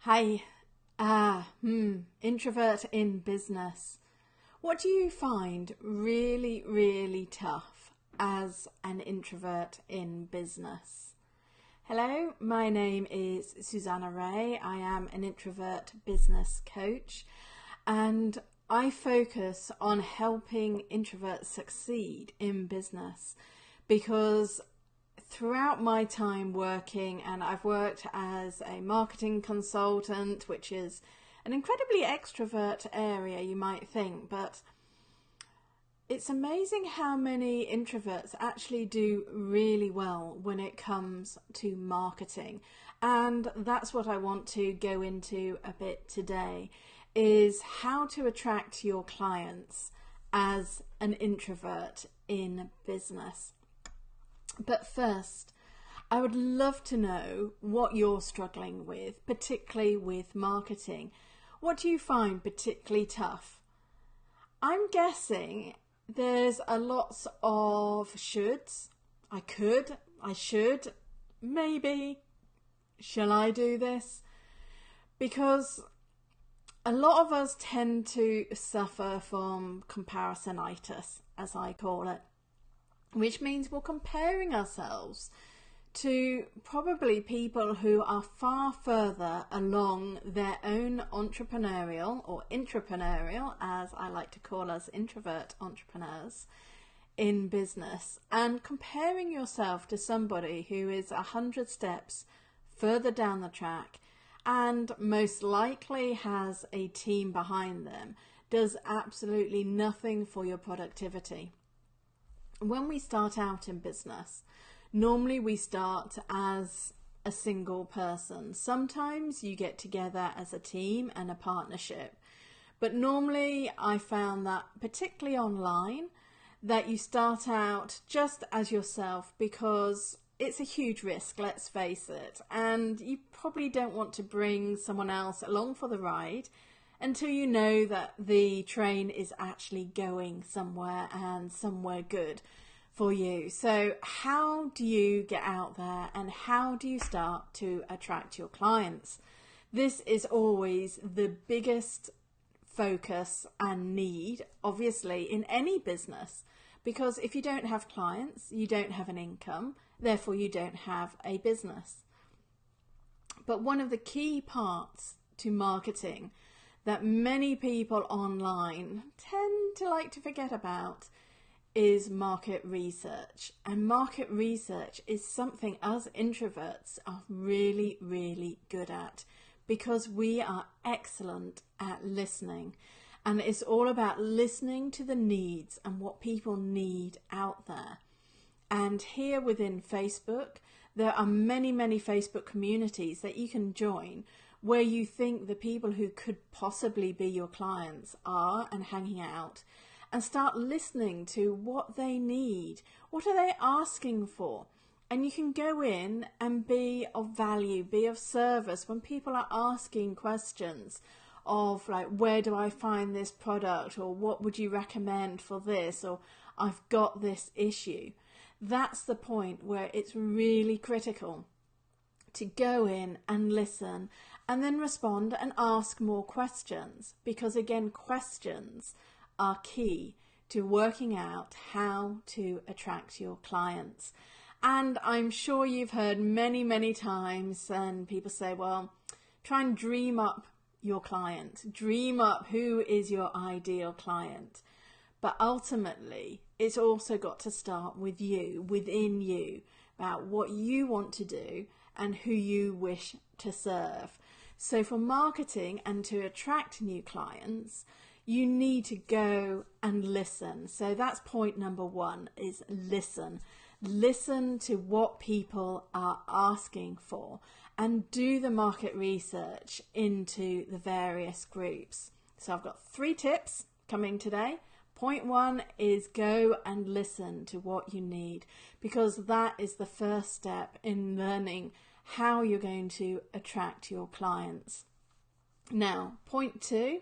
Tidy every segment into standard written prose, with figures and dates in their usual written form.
Hi, introvert in business. What do you find really tough as an introvert in business? Hello, my name is Susanna Reay. I am an introvert business coach and I focus on helping introverts succeed in business because throughout my time working, and I've worked as a marketing consultant, which is an incredibly extrovert area, you might think, but it's amazing how many introverts actually do really well when it comes to marketing. And that's what I want to go into a bit today, is how to attract your clients as an introvert in business. But first, I would love to know what you're struggling with, particularly with marketing. What do you find particularly tough? I'm guessing there's a lot of shoulds. I could, I should, maybe, shall I do this? Because a lot of us tend to suffer from comparisonitis, as I call it, which means we're comparing ourselves to probably people who are far further along their own entrepreneurial or intrapreneurial, as I like to call us introvert entrepreneurs, in business, and comparing yourself to somebody who is 100 steps further down the track and most likely has a team behind them, does absolutely nothing for your productivity. When we start out in business, normally we start as a single person. Sometimes you get together as a team and a partnership. But normally I found that, particularly online, that you start out just as yourself because it's a huge risk, let's face it. And you probably don't want to bring someone else along for the ride until you know that the train is actually going somewhere and somewhere good for you. So how do you get out there and how do you start to attract your clients? This is always the biggest focus and need, obviously, in any business, because if you don't have clients, you don't have an income, therefore you don't have a business. But one of the key parts to marketing that many people online tend to like to forget about is market research. And market research is something us introverts are really good at because we are excellent at listening. And it's all about listening to the needs and what people need out there. And here within Facebook, there are many Facebook communities that you can join where you think the people who could possibly be your clients are and hanging out, and start listening to what they need. What are they asking for? And you can go in and be of value, be of service when people are asking questions of like, where do I find this product, or what would you recommend for this, or I've got this issue. That's the point where it's really critical to go in and listen and then respond and ask more questions, because again, questions are key to working out how to attract your clients. And I'm sure you've heard many times, and people say, well, try and dream up your client, dream up who is your ideal client. But ultimately, it's also got to start with you, within you, about what you want to do and who you wish to serve. So for marketing and to attract new clients, you need to go and listen. So that's point number one, is listen. Listen to what people are asking for and do the market research into the various groups. So I've got 3 tips coming today. Point 1 is go and listen to what you need, because that is the first step in learning how you're going to attract your clients. Now, point 2,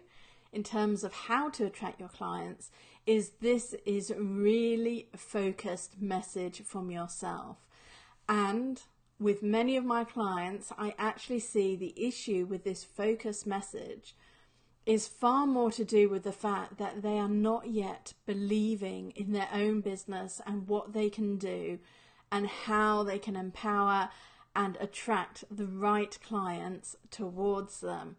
in terms of how to attract your clients, is this is really a focused message from yourself. And with many of my clients, I actually see the issue with this focus message is far more to do with the fact that they are not yet believing in their own business and what they can do and how they can empower and attract the right clients towards them.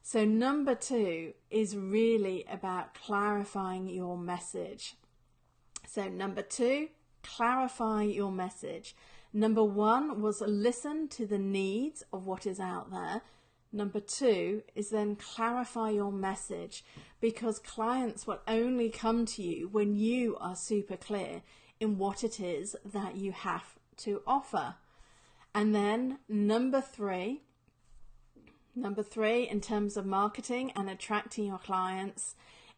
So number 2 is really about clarifying your message. So number 2, clarify your message. Number 1 was listen to the needs of what is out there. Number 2 is then clarify your message, because clients will only come to you when you are super clear in what it is that you have to offer. And then number three in terms of marketing and attracting your clients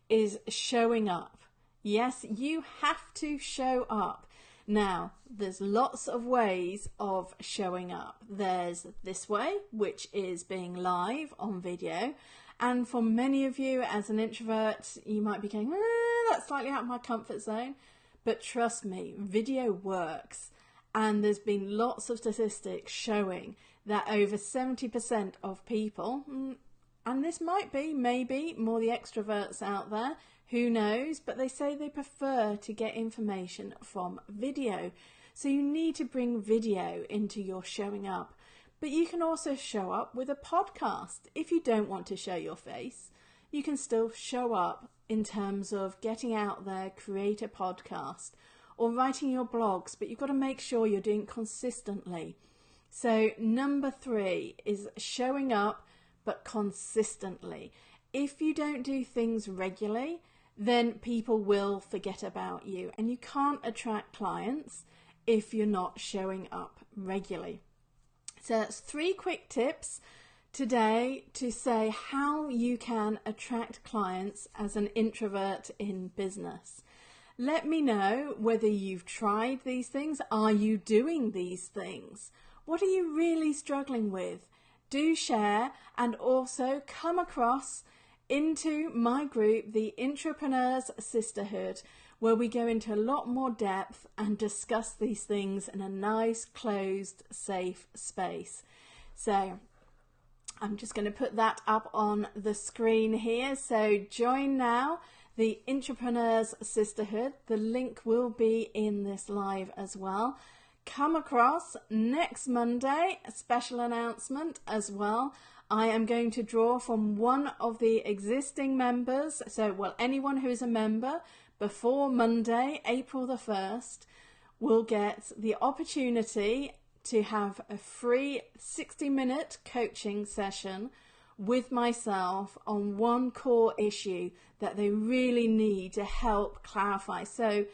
is showing up. Yes, you have to show up. Now, there's lots of ways of showing up. There's this way, which is being live on video. And for many of you as an introvert, you might be going, that's slightly out of my comfort zone. But trust me, video works. And there's been lots of statistics showing that over 70% of people, and this might be maybe more the extroverts out there, who knows, but they say they prefer to get information from video. So you need to bring video into your showing up. But you can also show up with a podcast. If you don't want to show your face, you can still show up in terms of getting out there, create a podcast, or writing your blogs, but you've got to make sure you're doing it consistently. So number 3 is showing up, but consistently. If you don't do things regularly, then people will forget about you, and you can't attract clients if you're not showing up regularly. So that's 3 quick tips today to say how you can attract clients as an introvert in business. Let me know whether you've tried these things. Are you doing these things? What are you really struggling with? Do share, and also come across into my group, the Entrepreneurs Sisterhood, where we go into a lot more depth and discuss these things in a nice, closed, safe space. So I'm just going to put that up on the screen here. So join now, the Entrepreneurs Sisterhood. The link will be in this live as well. Come across next Monday, a special announcement as well. I am going to draw from one of the existing members. So, anyone who is a member before Monday, April the 1st, will get the opportunity to have a free 60-minute coaching session with myself on one core issue that they really need to help clarify. So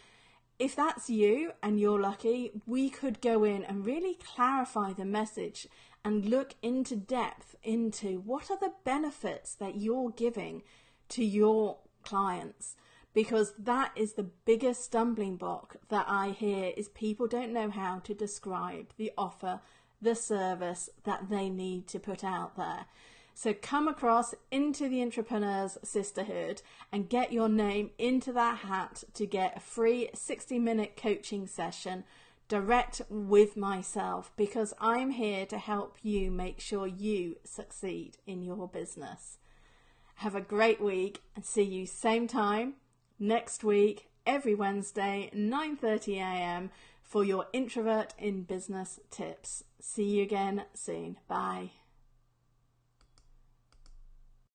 if that's you and you're lucky, we could go in and really clarify the message and look into depth into what are the benefits that you're giving to your clients, because that is the biggest stumbling block that I hear, is people don't know how to describe the offer, the service that they need to put out there. So come across into the Entrepreneurs Sisterhood and get your name into that hat to get a free 60-minute coaching session direct with myself, because I'm here to help you make sure you succeed in your business. Have a great week, and see you same time next week, every Wednesday, 9:30 a.m. for your Introvert in Business tips. See you again soon. Bye.